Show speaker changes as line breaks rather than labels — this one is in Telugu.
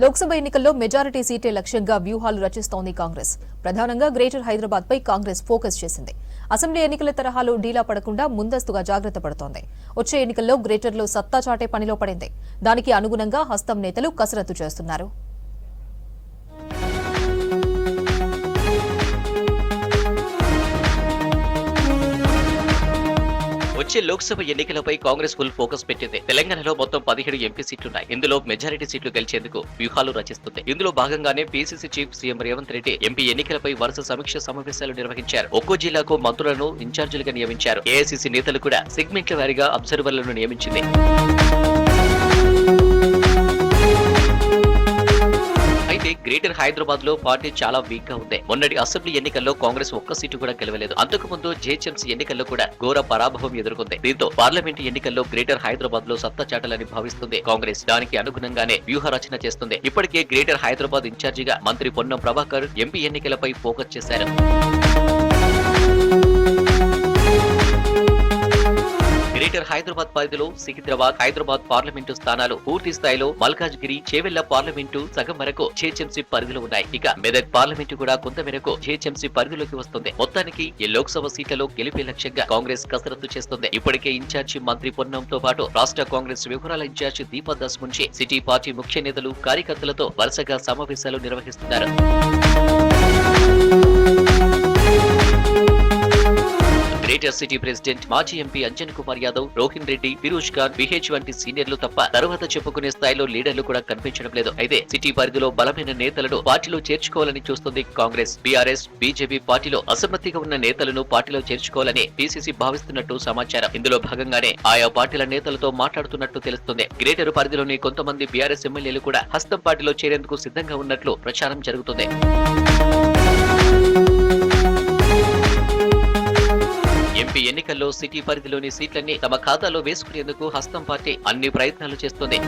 లోక్సభ ఎన్నికల్లో మెజారిటీ సీటే లక్ష్యంగా వ్యూహాలు రచిస్తోంది కాంగ్రెస్. ప్రధానంగా గ్రేటర్ హైదరాబాద్ పై కాంగ్రెస్ ఫోకస్ చేసింది. అసెంబ్లీ ఎన్నికల తరహాలో డీలా పడకుండా ముందస్తుగా జాగ్రత్త పడుతోంది. వచ్చే ఎన్నికల్లో గ్రేటర్లో సత్తా చాటే పనిలో పడింది. దానికి అనుగుణంగా హస్తం నేతలు కసరత్తు చేస్తున్నారు.
వచ్చే లోక్సభ ఎన్నికలపై కాంగ్రెస్ ఫుల్ ఫోకస్ పెట్టింది. తెలంగాణలో మొత్తం 17 ఎంపీ సీట్లున్నాయి. ఇందులో మెజారిటీ సీట్లు గెలిచేందుకు వ్యూహాలు రచిస్తుంది. ఇందులో భాగంగానే PCC chief CM Revanth Reddy MP ఎన్నికలపై వరుస సమీక్ష సమావేశాలు నిర్వహించారు. ఒక్కో జిల్లాకు మంత్రులను ఇన్ఛార్జీలుగా నియమించారు. ఏఐసీసీ నేతలు కూడా సెగ్మెంట్ల వారీగా అబ్జర్వర్లను నియమించింది. అయితే గ్రేటర్ హైదరాబాద్ లో పార్టీ చాలా వీక్ గా ఉంది. మొన్నటి అసెంబ్లీ ఎన్నికల్లో కాంగ్రెస్ ఒక్క సీటు కూడా గెలవలేదు. అంతకుముందు జీహెచ్ఎంసీ ఎన్నికల్లో కూడా ఘోర పరాభవం ఎదుర్కొంది. దీంతో పార్లమెంటు ఎన్నికల్లో గ్రేటర్ హైదరాబాద్ లో సత్తా చాటాలని భావిస్తుంది కాంగ్రెస్. దానికి అనుగుణంగానే వ్యూహ రచన చేస్తుంది. ఇప్పటికే గ్రేటర్ హైదరాబాద్ ఇన్ఛార్జిగా మంత్రి పొన్నం ప్రభాకర్ ఎంపీ ఎన్నికలపై ఫోకస్ చేశారు. గ్రేటర్ హైదరాబాద్ పరిధిలో సికింద్రాబాద్, హైదరాబాద్ పార్లమెంటు స్థానాలు పూర్తి స్థాయిలో మల్కాజ్గిరి, చేవెళ్ల పార్లమెంటు సగం వరకు జీహెచ్ఎంసీ పరిధిలో ఉన్నాయి. ఇక మెదక్ పార్లమెంటు కూడా కొంత మేరకు జీహెచ్ఎంసీ పరిధిలోకి వస్తుంది. మొత్తానికి ఈ లోక్సభ సీట్లలో గెలిపే లక్ష్యంగా కాంగ్రెస్ కసరత్తు చేస్తుంది. ఇప్పటికే ఇన్ఛార్జి మంత్రి పొన్నంతో పాటు రాష్ట్ర కాంగ్రెస్ వ్యవహారాల incharge Deepadas Munshi city party ముఖ్య నేతలు, కార్యకర్తలతో వరుసగా సమావేశాలు నిర్వహిస్తున్నారు. గ్రేటర్ సిటీ ప్రెసిడెంట్ మాజీ ఎంపీ అంజన్ కుమార్ యాదవ్, రోహిన్ రెడ్డి, ఫిరోజ్ ఖాన్, విహెచ్ వంటి సీనియర్లు తప్ప తర్వాత చెప్పుకునే స్థాయిలో లీడర్లు కూడా కనిపించడం లేదు. అయితే సిటీ పరిధిలో బలమైన నేతలను పార్టీలో చేర్చుకోవాలని చూస్తుంది కాంగ్రెస్. బీఆర్ఎస్, బీజేపీ పార్టీలో అసమ్మతిగా ఉన్న నేతలను పార్టీలో చేర్చుకోవాలని పీసీసీ భావిస్తున్నట్టు సమాచారం. ఇందులో భాగంగానే ఆయా పార్టీల నేతలతో మాట్లాడుతున్నట్టు తెలుస్తుంది. గ్రేటర్ పరిధిలోని కొంతమంది బీఆర్ఎస్ ఎమ్మెల్యేలు కూడా హస్తం పార్టీలో చేరేందుకు సిద్ధంగా ఉన్నట్లు ప్రచారం జరుగుతుంది. ఎంపీ ఎన్నికల్లో సిటీ పరిధిలోని సీట్లన్నీ తమ ఖాతాలో వేసుకునేందుకు హస్తం పార్టీ అన్ని ప్రయత్నాలు చేస్తుంది.